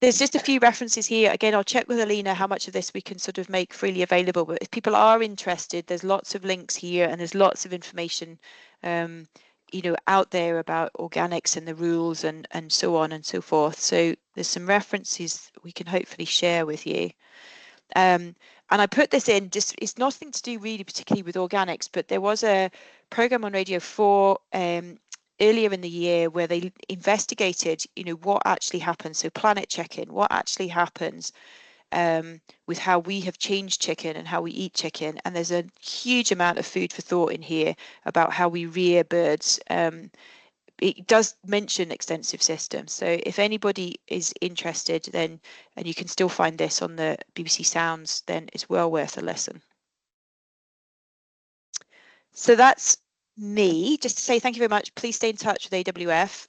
There's just a few references here. Again, I'll check with Alina how much of this we can sort of make freely available. But if people are interested, there's lots of links here and there's lots of information, out there about organics and the rules and so on and so forth. So there's some references we can hopefully share with you. And I put this in just, it's nothing to do really particularly with organics, but there was a program on Radio 4 earlier in the year where they investigated, what actually happens. So planet check-in, what actually happens with how we have changed chicken and how we eat chicken. And there's a huge amount of food for thought in here about how we rear birds. It does mention extensive systems. So if anybody is interested, then, and you can still find this on the BBC Sounds, then it's well worth a listen. So that's me. Just to say thank you very much. Please stay in touch with AWF.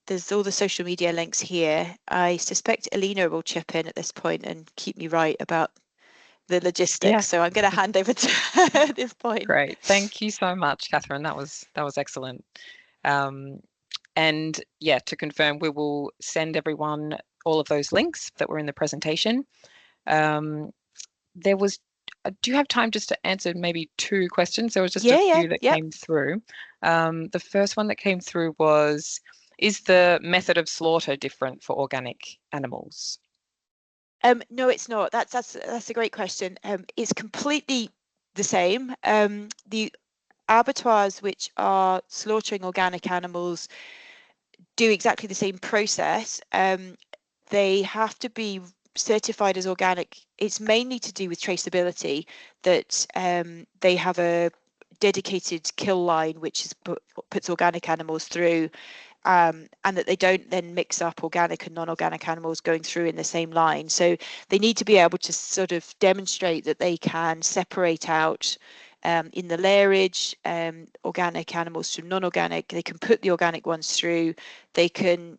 There's all the social media links here. I suspect Alina will chip in at this point and keep me right about the logistics. Yeah. So I'm going to hand over to her at this point. Great. Thank you so much, Kathryn. That was excellent. And yeah, to confirm, we will send everyone all of those links that were in the presentation. There was, do you have time just to answer maybe 2 questions? There was just a few that came through. The first one that came through was, is the method of slaughter different for organic animals? No, it's not. That's a great question. It's completely the same. The abattoirs which are slaughtering organic animals do exactly the same process. They have to be certified as organic. It's mainly to do with traceability, that they have a dedicated kill line which is puts organic animals through, and that they don't then mix up organic and non-organic animals going through in the same line. So they need to be able to sort of demonstrate that they can separate out in the layerage organic animals from non-organic. They can put the organic ones through, they can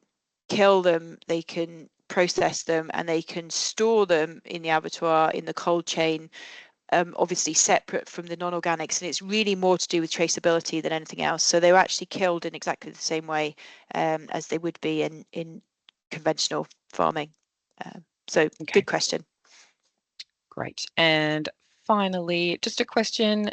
kill them, they can process them, and they can store them in the abattoir in the cold chain obviously separate from the non-organics, and it's really more to do with traceability than anything else. So they were actually killed in exactly the same way as they would be in conventional farming. So Okay. good question. Great. And finally, just a question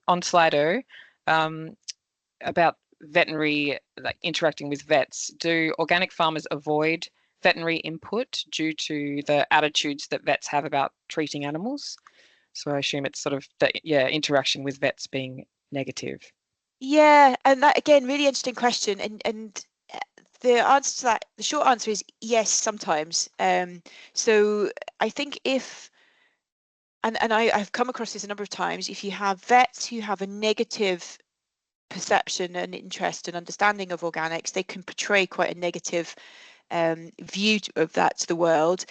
on Slido about veterinary, like interacting with vets. Do organic farmers avoid veterinary input due to the attitudes that vets have about treating animals? So I assume it's sort of the interaction with vets being negative. Yeah, and that again, really interesting question. And the answer to that, the short answer is yes, sometimes. So I think I've come across this a number of times, if you have vets who have a negative perception and interest and understanding of organics, they can portray quite a negative view of that to the world,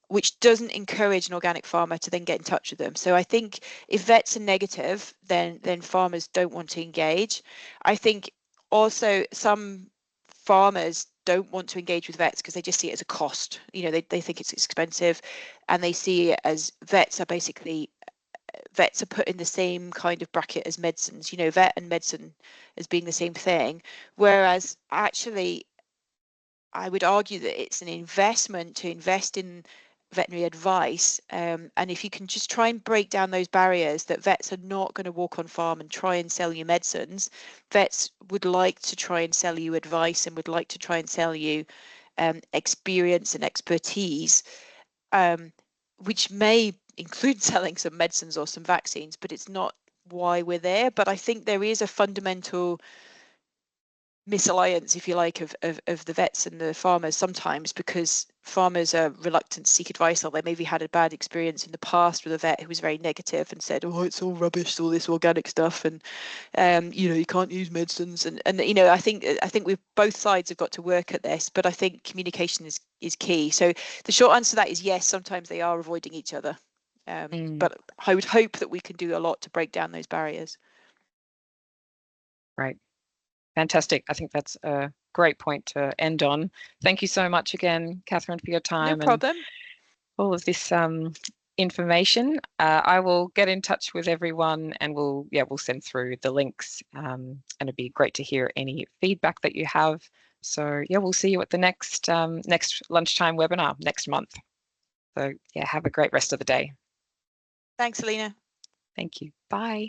which doesn't encourage an organic farmer to then get in touch with them. So I think if vets are negative, then farmers don't want to engage. I think also some farmers don't want to engage with vets because they just see it as a cost. You know, they think it's expensive, and they see it as vets are put in the same kind of bracket as medicines, you know, vet and medicine as being the same thing. Whereas actually, I would argue that it's an investment to invest in veterinary advice. And if you can just try and break down those barriers that vets are not going to walk on farm and try and sell you medicines, vets would like to try and sell you advice and would like to try and sell you experience and expertise, which may include selling some medicines or some vaccines, but it's not why we're there. But I think there is a fundamental misalliance, if you like, of the vets and the farmers sometimes, because farmers are reluctant to seek advice, or they maybe had a bad experience in the past with a vet who was very negative and said, oh, it's all rubbish, all this organic stuff, and you know, you can't use medicines, and you know, I think we've both sides have got to work at this, but I think communication is key. So the short answer to that is yes, sometimes they are avoiding each other, but I would hope that we can do a lot to break down those barriers. Right. Fantastic. I think that's a great point to end on. Thank you so much again, Kathryn, for your time. No problem. And all of this information. I will get in touch with everyone, and we'll send through the links. And it'd be great to hear any feedback that you have. So yeah, we'll see you at the next lunchtime webinar next month. So yeah, have a great rest of the day. Thanks, Alina. Thank you. Bye.